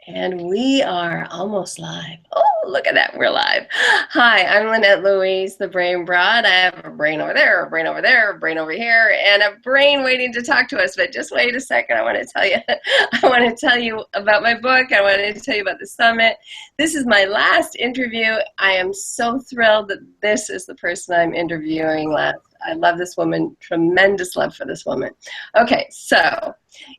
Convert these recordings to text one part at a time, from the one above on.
And we are almost live. Oh, look at that. We're live. Hi, I'm Lynette Louise, the brain broad. I have a brain over there, a brain over there, a brain over here, and a brain waiting to talk to us. But just wait a second. I want to tell you, I want to tell you about my book. I want to tell you about the summit. This is my last interview. I am so thrilled that this is the person I'm interviewing last. I love this woman, tremendous love for this woman. Okay, so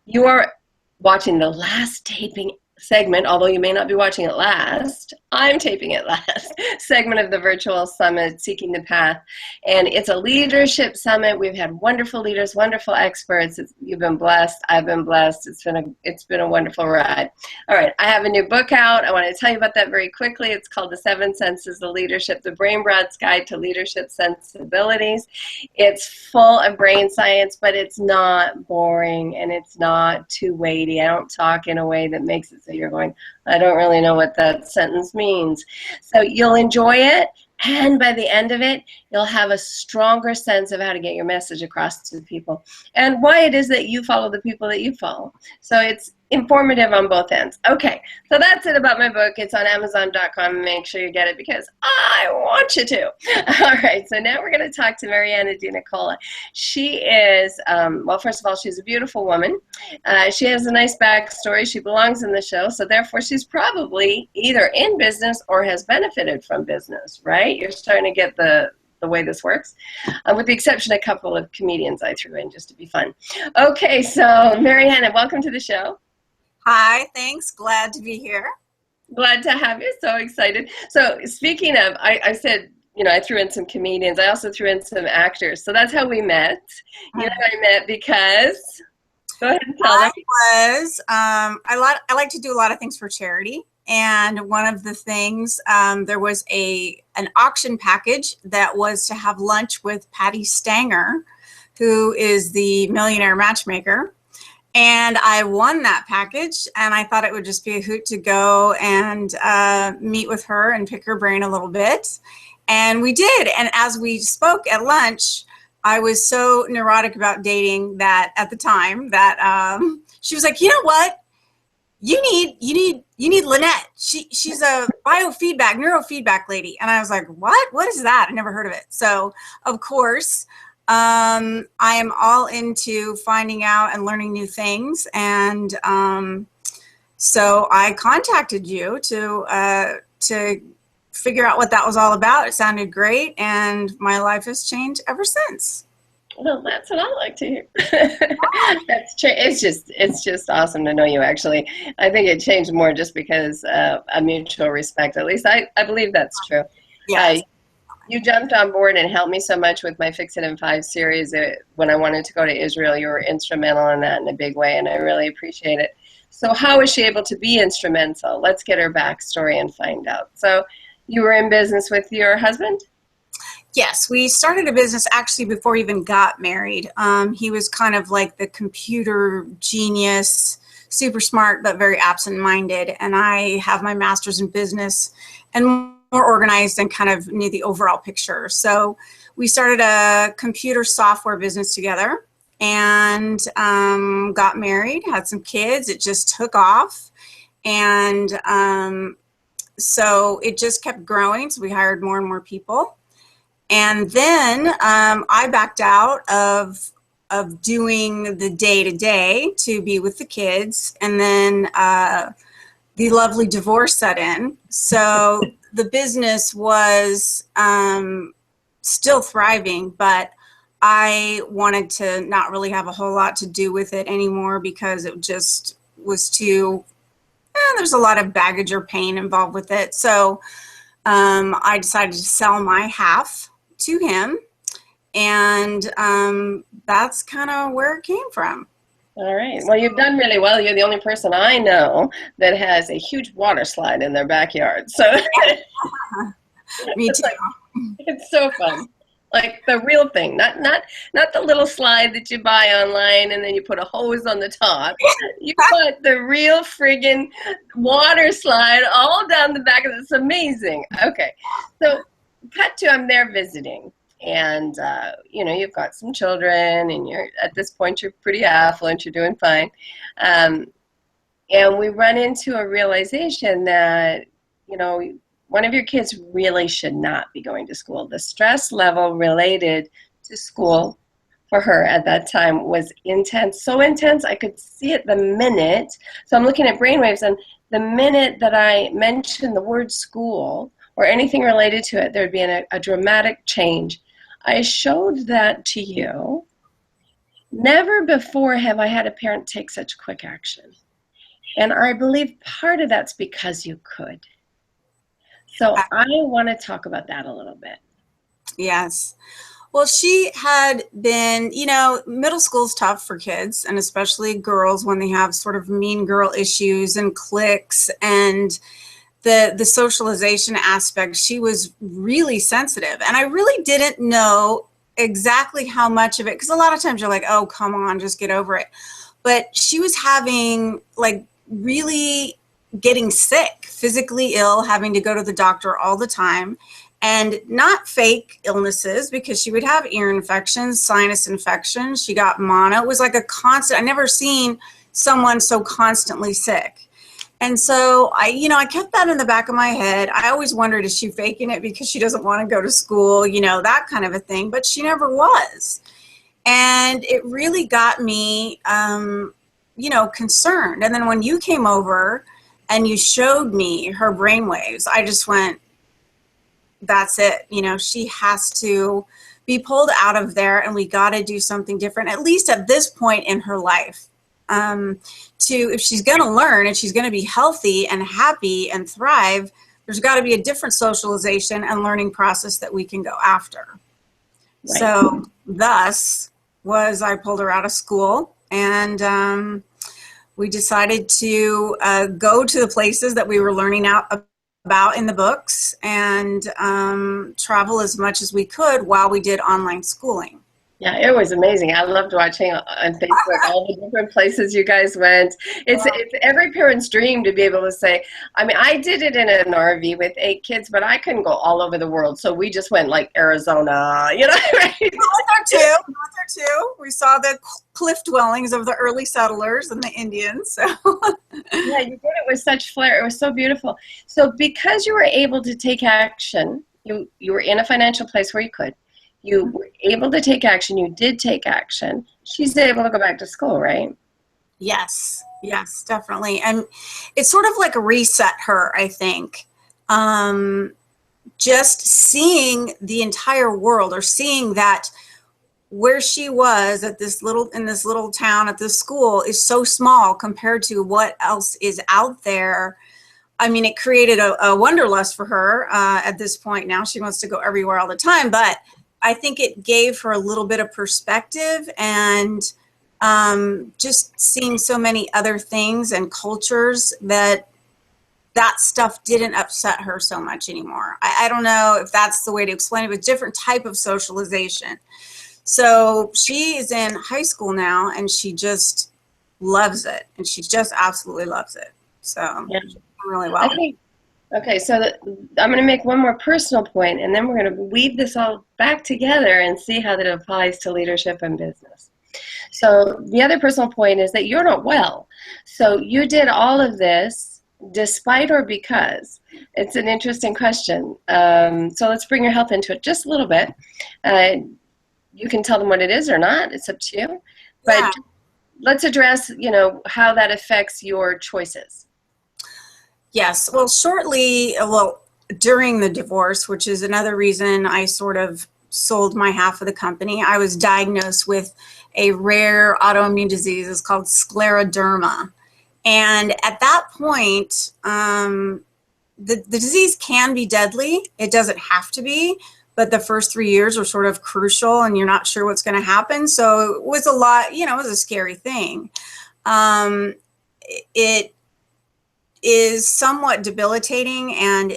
you are watching the last taping segment, although you may not be watching it last, I'm taping it last, segment of the virtual summit, Seeking the Path. And it's a leadership summit. We've had wonderful leaders, wonderful experts. You've been blessed. I've been blessed. It's been a wonderful ride. All right, I have a new book out. I want to tell you about that very quickly. It's called The Seven Senses of Leadership, The Brain Broad's Guide to Leadership Sensibilities. It's full of brain science, but it's not boring and it's not too weighty. I don't talk in a way that makes it so you're going, I don't really know what that sentence means. So you'll enjoy it, and by the end of it, you'll have a stronger sense of how to get your message across to people and why it is that you follow the people that you follow. So it's informative on both ends. Okay, so that's it about my book. It's on Amazon.com. Make sure you get it because I want you to. All right, so now we're going to talk to Marianne Dinicola. She is, well, first of all, she's a beautiful woman. She has a nice backstory. She belongs in the show, so therefore she's probably either in business or has benefited from business, right? You're starting to get the way this works, with the exception of a couple of comedians I threw in just to be fun. Okay, so Marianne, welcome to the show. Hi, thanks. Glad to be here. Glad to have you. So excited. So speaking of, I said, you know, I threw in some comedians. I also threw in some actors. So that's how we met. You and I met because, go ahead and tell them. I like to do a lot of things for charity. And one of the things, there was an auction package that was to have lunch with Patty Stanger, who is the millionaire matchmaker. And I won that package, and I thought it would just be a hoot to go and meet with her and pick her brain a little bit. And we did. And as we spoke at lunch, I was so neurotic about dating that at the time that she was like, you know what? You need Lynette. She's a neurofeedback lady. And I was like, what? What is that? I never heard of it. So of course, I am all into finding out and learning new things. And so I contacted you to figure out what that was all about. It sounded great, and my life has changed ever since. Well, that's what I like to hear. It's just awesome to know you, actually. I think it changed more just because of a mutual respect. At least I believe that's true. Yes. You jumped on board and helped me so much with my Fix It in 5 series. When I wanted to go to Israel, you were instrumental in that in a big way, and I really appreciate it. So how was she able to be instrumental? Let's get her backstory and find out. So you were in business with your husband? Yes, we started a business actually before we even got married. He was kind of like the computer genius, super smart, but very absent-minded. And I have my master's in business and more organized and kind of knew the overall picture. So we started a computer software business together and got married, had some kids. It just took off. And so it just kept growing. So we hired more and more people. And then I backed out of doing the day-to-day to be with the kids. And then the lovely divorce set in. So the business was still thriving, but I wanted to not really have a whole lot to do with it anymore because it just was too, there's a lot of baggage or pain involved with it. So I decided to sell my half to him, and that's kind of where it came from. All right. Well, you've done really well. You're the only person I know that has a huge water slide in their backyard. So Me too. it's so fun. Like the real thing, not the little slide that you buy online and then you put a hose on the top. You put the real friggin' water slide all down the back of it. It's amazing. Okay. So cut to, I'm there visiting. And, you know, you've got some children and you're, at this point, you're pretty affluent. You're doing fine. And we run into a realization that, you know, one of your kids really should not be going to school. The stress level related to school for her at that time was intense, so intense I could see it the minute. So I'm looking at brainwaves, and the minute that I mentioned the word school or anything related to it, there'd be a dramatic change. I showed that to you. Never before have I had a parent take such quick action. And I believe part of that's because you could. So I want to talk about that a little bit. Yes. Well, she had been, you know, middle school's tough for kids, and especially girls when they have sort of mean girl issues and cliques and the socialization aspect. She was really sensitive, and I really didn't know exactly how much of it, because a lot of times you're like, oh, come on, just get over it. But she was having, like, really getting sick, physically ill, having to go to the doctor all the time, and not fake illnesses, because she would have ear infections, sinus infections. She got mono. It was like a constant. I never seen someone so constantly sick. And so I kept that in the back of my head. I always wondered, is she faking it because she doesn't want to go to school, that kind of a thing, but she never was. And it really got me, concerned. And then when you came over and you showed me her brainwaves, I just went, that's it. She has to be pulled out of there, and we got to do something different, at least at this point in her life. If she's going to learn and she's going to be healthy and happy and thrive, there's got to be a different socialization and learning process that we can go after. Right. So thus was I pulled her out of school, and we decided to go to the places that we were learning about in the books, and travel as much as we could while we did online schooling. Yeah, it was amazing. I loved watching on Facebook all the different places you guys went. It's every parent's dream to be able to say, I did it in an RV with 8 kids, but I couldn't go all over the world. So we just went like Arizona, right? We went there too. We saw the cliff dwellings of the early settlers and the Indians. So. Yeah, you did it with such flair. It was so beautiful. So because you were able to take action, you were in a financial place where you could. You were able to take action. You did take action. She's able to go back to school, right? Yes, definitely. And it sort of like reset her, I think. Just seeing the entire world, or seeing that where she was in this little town at this school is so small compared to what else is out there. It created a wanderlust for her at this point. Now she wants to go everywhere all the time, but I think it gave her a little bit of perspective, and just seeing so many other things and cultures that stuff didn't upset her so much anymore. I don't know if that's the way to explain it, but different type of socialization. So she is in high school now, and she just loves it, and she just absolutely loves it. So yeah. Really well. Okay, so I'm going to make one more personal point, and then we're going to weave this all back together and see how that applies to leadership and business. So the other personal point is that you're not well. So you did all of this despite or because? It's an interesting question. So let's bring your health into it just a little bit. You can tell them what it is or not. It's up to you. But yeah. Let's address, how that affects your choices. Yes. Well, during the divorce, which is another reason I sort of sold my half of the company, I was diagnosed with a rare autoimmune disease. It's called scleroderma. And at that point, the disease can be deadly. It doesn't have to be, but the first 3 years are sort of crucial, and you're not sure what's going to happen. So it was a lot, it was a scary thing. It is somewhat debilitating and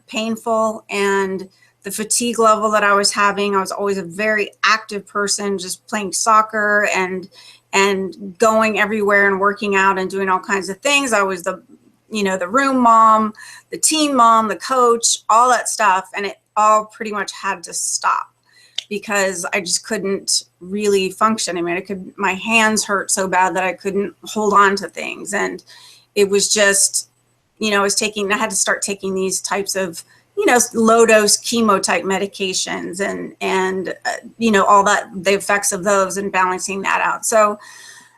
painful, and the fatigue level that I was having, I was always a very active person, just playing soccer and going everywhere and working out and doing all kinds of things. I was the room mom, the team mom, the coach, all that stuff, and it all pretty much had to stop because I just couldn't really function. My hands hurt so bad that I couldn't hold on to things, and it was just, I had to start taking these types of, low dose chemo type medications and all that, the effects of those and balancing that out. So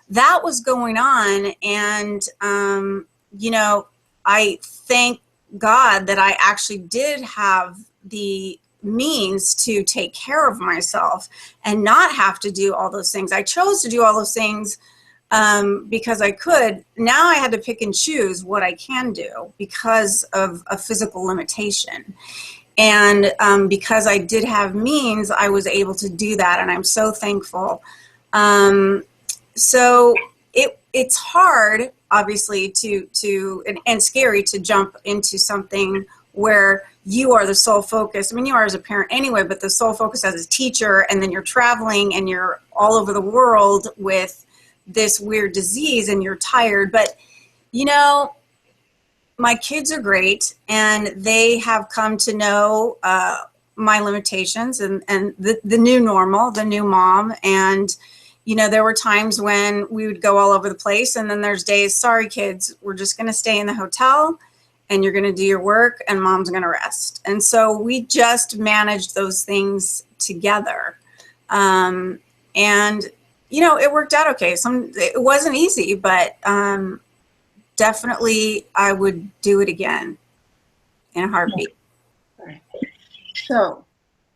that was going on. And, I thank God that I actually did have the means to take care of myself and not have to do all those things. I chose to do all those things because I could. Now I had to pick and choose what I can do because of a physical limitation. And because I did have means, I was able to do that, and I'm so thankful. So it's hard, obviously, and scary to jump into something where you are the sole focus. I mean, you are as a parent anyway, but the sole focus as a teacher, and then you're traveling and you're all over the world with this weird disease and you're tired. But, my kids are great, and they have come to know my limitations and the new normal, the new mom. And, there were times when we would go all over the place, and then there's days, sorry, kids, we're just going to stay in the hotel, and you're going to do your work, and mom's going to rest. And so we just managed those things together. And, it worked out okay. It wasn't easy, but definitely I would do it again in a heartbeat. So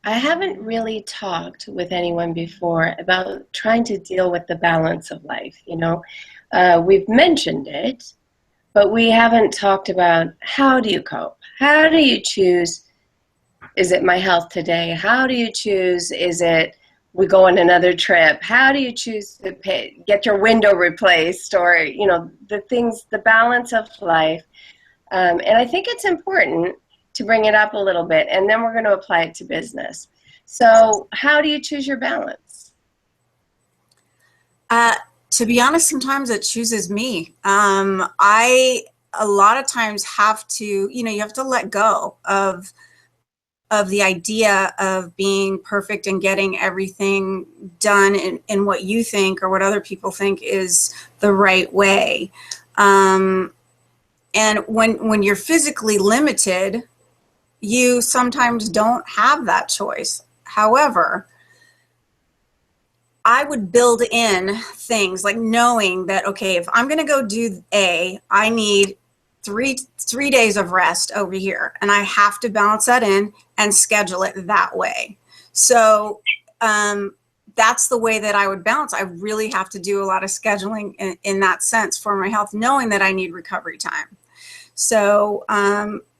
I haven't really talked with anyone before about trying to deal with the balance of life. We've mentioned it, but we haven't talked about how do you cope? How do you choose? Is it my health today? How do you choose? Is it we go on another trip? How do you choose to get your window replaced, or, the balance of life? And I think it's important to bring it up a little bit, and then we're going to apply it to business. So how do you choose your balance? To be honest, sometimes it chooses me. I, a lot of times have to, you have to let go of the idea of being perfect and getting everything done in what you think or what other people think is the right way. And when you're physically limited, you sometimes don't have that choice. However, I would build in things like knowing that, okay, if I'm going to go do A, I need three days of rest over here, and I have to balance that in and schedule it that way. So that's the way that I would balance. I really have to do a lot of scheduling in that sense for my health, knowing that I need recovery time. So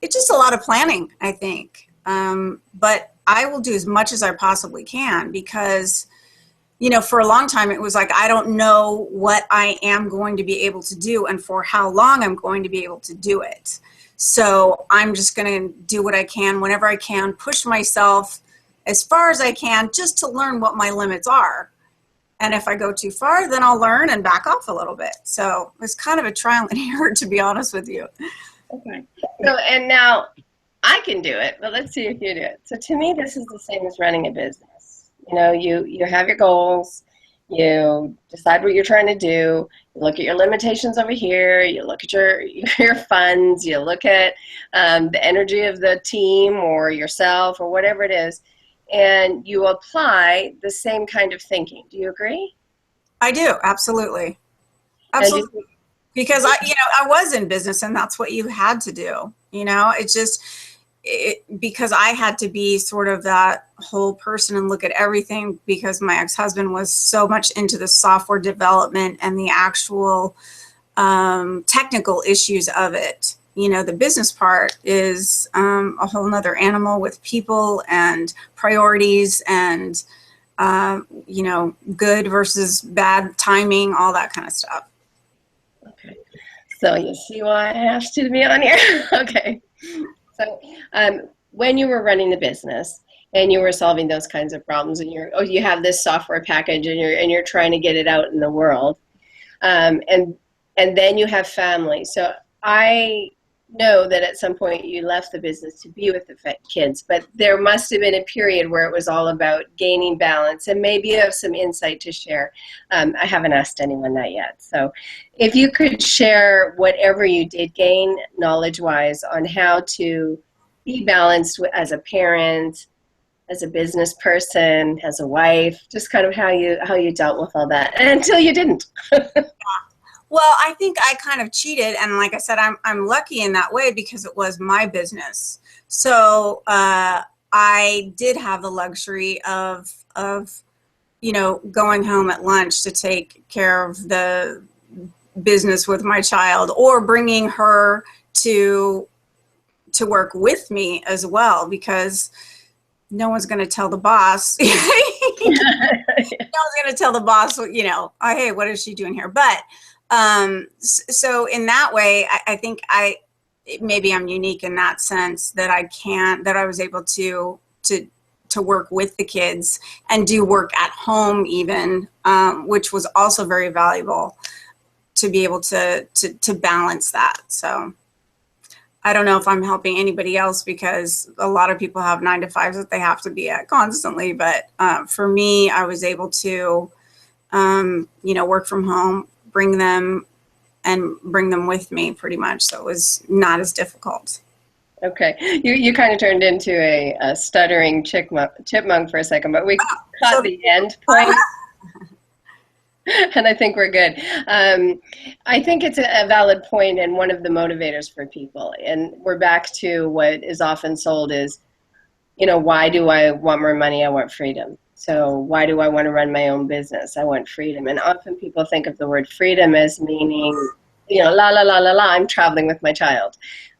it's just a lot of planning, I think. But I will do as much as I possibly can, because for a long time, it was like, I don't know what I am going to be able to do and for how long I'm going to be able to do it. So I'm just going to do what I can whenever I can, push myself as far as I can just to learn what my limits are. And if I go too far, then I'll learn and back off a little bit. So it's kind of a trial and error, to be honest with you. Okay. So, and now I can do it, but let's see if you do it. So to me, this is the same as running a business. You have your goals, you decide what you're trying to do, you look at your limitations over here, you look at your funds, you look at the energy of the team or yourself or whatever it is, and you apply the same kind of thinking. Do you agree? I do, absolutely. Absolutely. Because I was in business, and that's what you had to do. It's just because I had to be sort of that whole person and look at everything, because my ex-husband was so much into the software development and the actual technical issues of it. The business part is a whole nother animal with people and priorities and, good versus bad timing, all that kind of stuff. Okay. So you see why I asked you to be on here? Okay. So when you were running the business and you were solving those kinds of problems, and you have this software package and you're trying to get it out in the world, and then you have family. So I know that at some point you left the business to be with the kids, but there must have been a period where it was all about gaining balance, and maybe you have some insight to share. I haven't asked anyone that yet. So if you could share whatever you did gain knowledge-wise on how to be balanced as a parent, as a business person, as a wife, just kind of how you dealt with all that until you didn't. Well, I think I kind of cheated, and like I said, I'm lucky in that way because it was my business. So I did have the luxury of going home at lunch to take care of the business with my child, or bringing her to work with me as well, because no one's going to tell the boss. No one's going to tell the boss, oh, hey, what is she doing here? But so in that way, I think maybe I'm unique in that sense that I was able to work with the kids and do work at home even, which was also very valuable to be able to balance that. So I don't know if I'm helping anybody else, because a lot of people have 9-to-5s that they have to be at constantly. But for me, I was able to, work from home, bring them with me pretty much. So it was not as difficult. Okay, you kind of turned into a stuttering chipmunk for a second, but we caught the end point. And I think we're good. I think it's a valid point and one of the motivators for people. And we're back to what is often sold is, why do I want more money? I want freedom. So why do I want to run my own business? I want freedom. And often people think of the word freedom as meaning, la, la, la, la, la, I'm traveling with my child.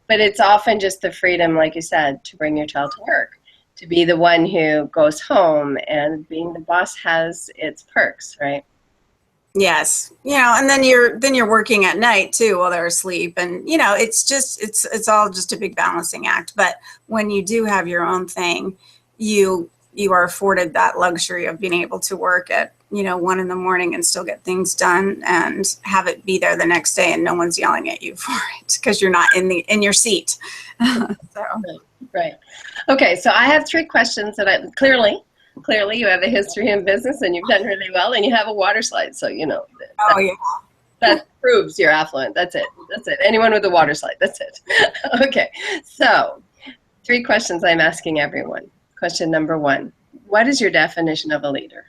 But it's often just the freedom, like you said, to bring your child to work, to be the one who goes home, and being the boss has its perks, right? Yes. And then you're working at night too while they're asleep. And, it's all just a big balancing act. But when you do have your own thing, you are afforded that luxury of being able to work at, 1 a.m. and still get things done and have it be there the next day, and no one's yelling at you for it because you're not in your seat. So. Right. Okay. So I have 3 questions that clearly you have a history in business and you've done really well, and you have a water slide. So, that proves you're affluent. That's it. Anyone with a water slide. That's it. Okay. So 3 questions I'm asking everyone. Question number 1, what is your definition of a leader?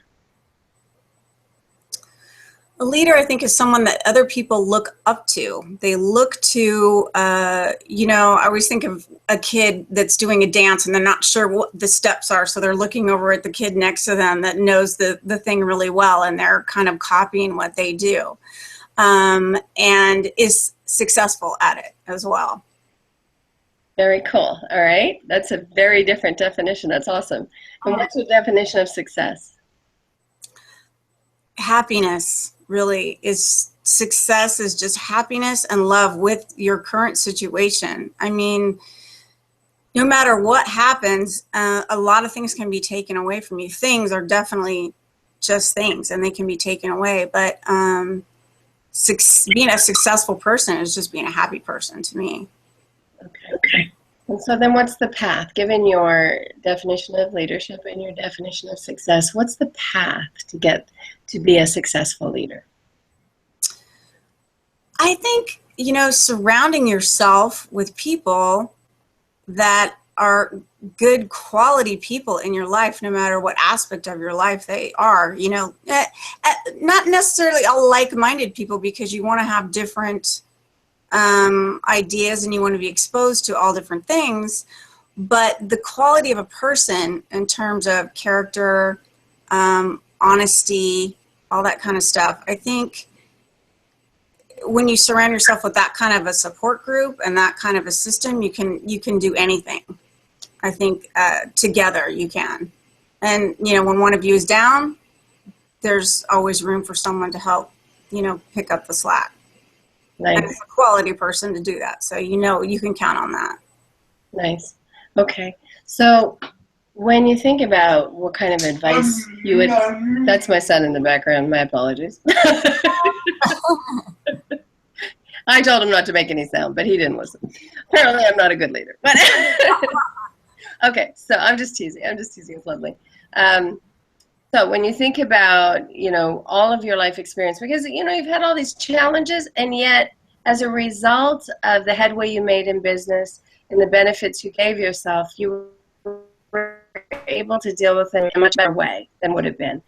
A leader, I think, is someone that other people look up to. They look to, I always think of a kid that's doing a dance and they're not sure what the steps are. So they're looking over at the kid next to them that knows the thing really well, and they're kind of copying what they do, and is successful at it as well. Very cool. All right. That's a very different definition. That's awesome. And what's your definition of success? Happiness. Really is success is just happiness and love with your current situation. I mean, no matter what happens, a lot of things can be taken away from you. Things are definitely just things, and they can be taken away. But being a successful person is just being a happy person to me. Okay. And so then what's the path? Given your definition of leadership and your definition of success, what's the path to get to be a successful leader? I think, surrounding yourself with people that are good quality people in your life, no matter what aspect of your life they are, not necessarily all like-minded people, because you want to have different ideas and you want to be exposed to all different things, but the quality of a person in terms of character, honesty, all that kind of stuff. I think when you surround yourself with that kind of a support group and that kind of a system, you can do anything. I think together you can. And, when one of you is down, there's always room for someone to help, pick up the slack. Nice. And it's a quality person to do that. So, you can count on that. Nice. Okay. So when you think about what kind of advice you would, that's my son in the background, my apologies. I told him not to make any sound, but he didn't listen. Apparently, I'm not a good leader. But okay, so I'm just teasing. I'm just teasing. It's lovely. So when you think about, you know, all of your life experience, because, you know, you've had all these challenges, and yet as a result of the headway you made in business and the benefits you gave yourself, you were able to deal with it in a much better way than would have been.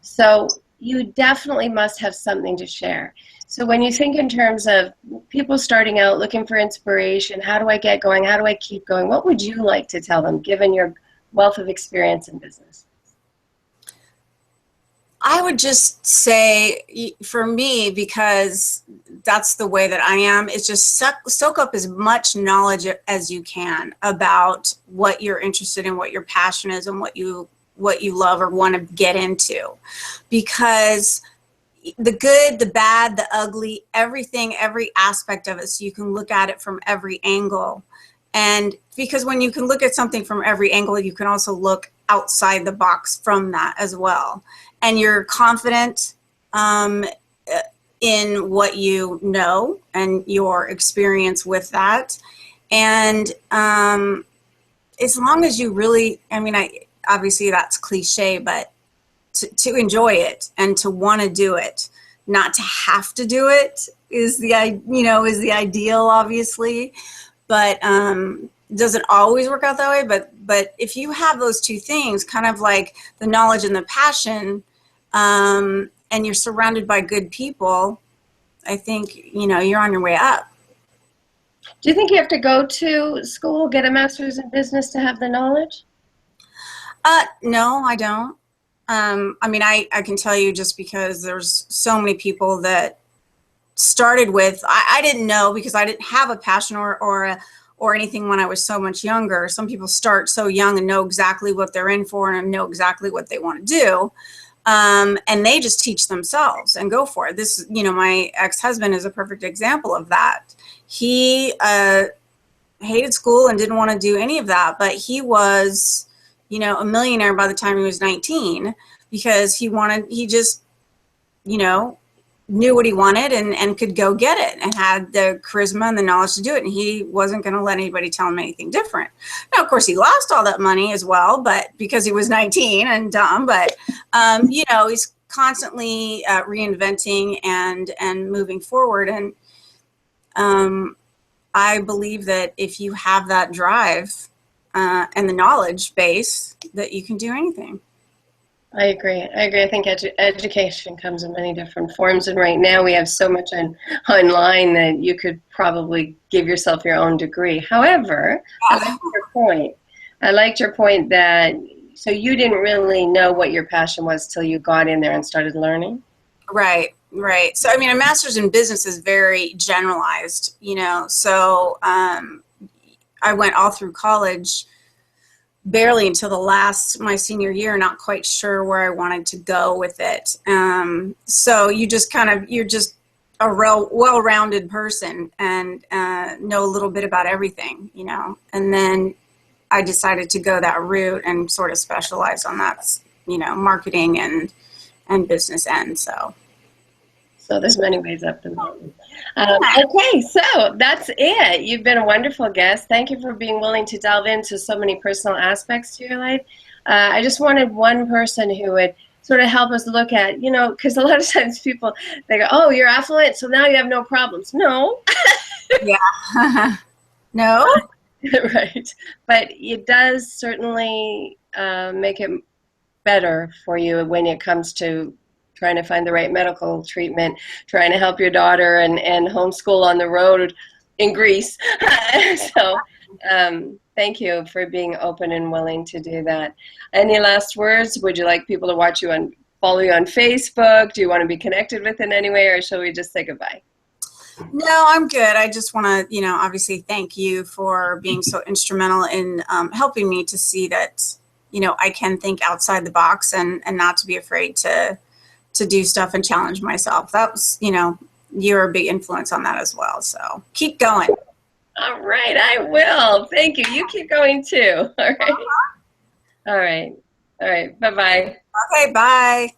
So you definitely must have something to share. So when you think in terms of people starting out looking for inspiration, how do I get going? How do I keep going? What would you like to tell them, given your wealth of experience in business? I would just say, for me, because that's the way that I am, is just soak up as much knowledge as you can about what you're interested in, what your passion is, and what you love or want to get into. Because the good, the bad, the ugly, everything, every aspect of it, so you can look at it from every angle. And because when you can look at something from every angle, you can also look outside the box from that as well. And you're confident in what you know and your experience with that. And as long as you really, I mean, obviously that's cliche, but to enjoy it and to want to do it, not to have to do it is the ideal, obviously. But it doesn't always work out that way. But if you have those two things, kind of like the knowledge and the passion, and you're surrounded by good people, I think, you know, you're on your way up. Do you think you have to go to school, get a master's in business to have the knowledge? No, I don't. I mean, I can tell you, just because there's so many people that started with, I didn't know, because I didn't have a passion or anything when I was so much younger. Some people start so young and know exactly what they're in for and know exactly what they want to do. And they just teach themselves and go for it. This, you know, my ex-husband is a perfect example of that. He hated school and didn't want to do any of that, but he was, you know, a millionaire by the time he was 19, because he just, you know, knew what he wanted and could go get it, and had the charisma and the knowledge to do it. And he wasn't going to let anybody tell him anything different. Now, of course, he lost all that money as well, but because he was 19 and dumb, but, you know, he's constantly reinventing and moving forward. And I believe that if you have that drive and the knowledge base, that you can do anything. I agree. I think education comes in many different forms, and right now we have so much online that you could probably give yourself your own degree. However, I liked your point. I liked your point that, so you didn't really know what your passion was till you got in there and started learning? Right. So, I mean, a master's in business is very generalized, you know, so I went all through college barely until my senior year, not quite sure where I wanted to go with it. So you're just a real well-rounded person and know a little bit about everything, you know. And then I decided to go that route and sort of specialize on that, you know, marketing and business end. So there's many ways up the mountain. Okay, so that's it. You've been a wonderful guest. Thank you for being willing to delve into so many personal aspects to your life. I just wanted one person who would sort of help us look at, you know, because a lot of times people, they go, oh, you're affluent, so now you have no problems. No. Yeah. No. Right. But it does certainly make it better for you when it comes to trying to find the right medical treatment, trying to help your daughter and homeschool on the road in Greece. So thank you for being open and willing to do that. Any last words? Would you like people to follow you on Facebook? Do you want to be connected with in any way, or shall we just say goodbye? No, I'm good. I just want to, you know, obviously thank you for being so instrumental in helping me to see that, you know, I can think outside the box and not to be afraid to do stuff and challenge myself. That was, you know, you're a big influence on that as well. So keep going. All right, I will. Thank you. You keep going too. All right. All right. All right. Bye-bye. Okay, bye.